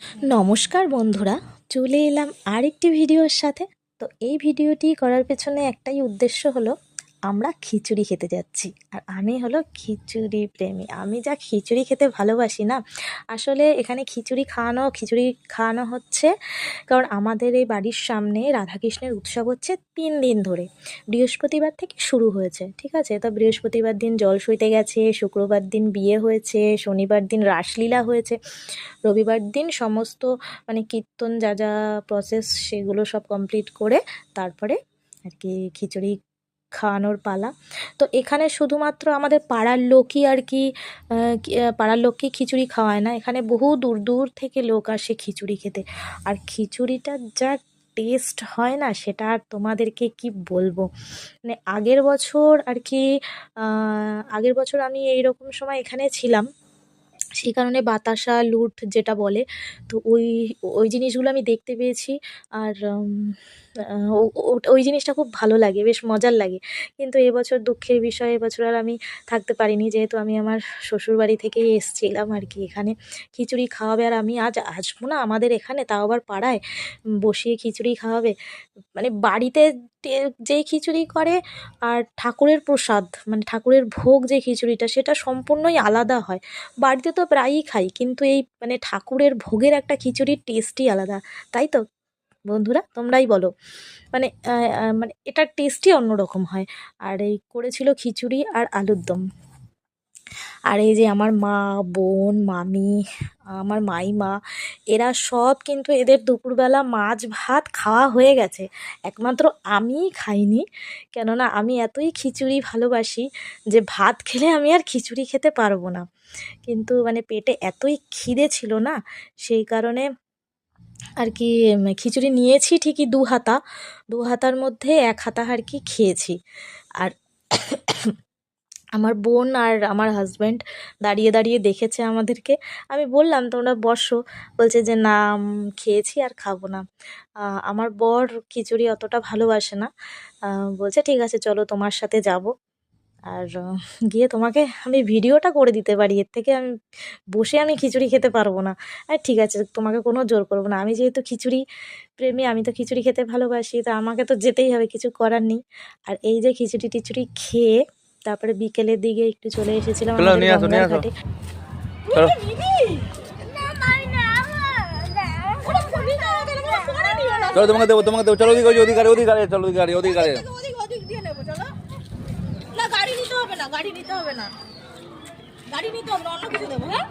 নমস্কার বন্ধুরা, চলে এলাম আরেকটি ভিডিওর সাথে। তো এই ভিডিওটি করার পেছনে একটাই উদ্দেশ্য হলো, আমরা খিচুড়ি খেতে যাচ্ছি। আর আমি হলো খিচুড়ি প্রেমী, আমি যা খিচুড়ি খেতে ভালোবাসি না। আসলে এখানে খিচুড়ি খাওয়ানো হচ্ছে কারণ আমাদের এই বাড়ির সামনে রাধাকৃষ্ণের উৎসব হচ্ছে 3 দিন ধরে। বৃহস্পতিবার থেকে শুরু হয়েছে, ঠিক আছে? তো বৃহস্পতিবার দিন জল সইতে গেছে, শুক্রবার দিন বিয়ে হয়েছে, শনিবার দিন রাসলীলা হয়েছে, রবিবার দিন সমস্ত মানে কীর্তন যা যা প্রসেস সেগুলো সব কমপ্লিট করে তারপরে আর কি খিচুড়ি খাওয়ানোর পালা। তো এখানে শুধুমাত্র আমাদের পাড়ার লোকই আর কি পাড়ার লোককে খিচুড়ি খাওয়ায় না, এখানে বহু দূর দূর থেকে লোক আসে খিচুড়ি খেতে। আর খিচুড়িটা যা টেস্ট হয় না, সেটা আর তোমাদেরকে কি বলবো। মানে আগের বছর আমি এইরকম সময় এখানে ছিলাম, সেই কারণে বাতাসা লুট যেটা বলে, তো ওই ওই জিনিসগুলো আমি দেখতে পেয়েছি। আর ওই জিনিসটা খুব ভালো লাগে, বেশ মজার লাগে। কিন্তু এবছর দুঃখের বিষয়, এবছর আর আমি থাকতে পারিনি, যেহেতু আমি আমার শ্বশুরবাড়ি থেকেই এসেছিলাম আর কি এখানে খিচুড়ি খাওয়াবে। আর আমি আজ আসবো না আমাদের এখানে, তাও আবার পাড়ায় বসিয়ে খিচুড়ি খাওয়াবে। মানে বাড়িতে যেই খিচুড়ি করে আর ঠাকুরের প্রসাদ মানে ঠাকুরের ভোগ যে খিচুড়িটা, সেটা সম্পূর্ণই আলাদা হয়। বাড়িতে তো প্রায়ই খাই, কিন্তু এই মানে ঠাকুরের ভোগের একটা খিচুড়ির টেস্টই আলাদা, তাই তো বন্ধুরা? তোমরাই বলো। মানে এটার টেস্টই অন্যরকম হয়। আর এই করেছিল খিচুড়ি আর আলুর দম। আর এই যে আমার মা, বোন, মামি, আমার মাইমা, এরা সব কিন্তু এদের দুপুরবেলা মাছ ভাত খাওয়া হয়ে গেছে। একমাত্র আমিই খাইনি, কেননা আমি এতই খিচুড়ি ভালোবাসি যে ভাত খেলে আমি আর খিচুড়ি খেতে পারবো না। কিন্তু মানে পেটে এতই খিদে ছিল না, সেই কারণে আর কি খিচুড়ি নিয়েছি ঠিকই 2 হাতা, 2 হাতার মধ্যে 1 হাতা আর কি খেয়েছি। আর আমার বোন আর আমার হাজব্যান্ড দাঁড়িয়ে দাঁড়িয়ে দেখেছে আমাদেরকে। আমি বললাম তোমরা বসো, বলছে যে না খেয়েছি আর খাবো না। আমার বর খিচুড়ি অতটা ভালোবাসে না, বলছে ঠিক আছে চলো তোমার সাথে যাব। আর গিয়ে তোমাকে আমি ভিডিওটা করে দিতে পারি, এর থেকে আমি বসে আমি খিচুড়ি খেতে পারবো না। আর ঠিক আছে, তোমাকে কোনো জোর করবো না, আমি যেহেতু খিচুড়ি প্রেমী, আমি তো খিচুড়ি খেতে ভালোবাসি, তা আমাকে তো যেতেই হবে, কিছু করার নেই। আর এই যে খিচুড়ি টিচুড়ি খেয়ে তারপরে বিকেলের দিকে একটু চলে এসেছিলাম আমাদের গঙ্গার ঘাটে। চলো তোমাকে দেবো চলো ওদিকে চলো ওদিকে না গাড়ি নিতে হবে না, গাড়ি নিতে হবে না, গাড়ি নিতে হবে না, অন্য কিছু দেবো। হ্যাঁ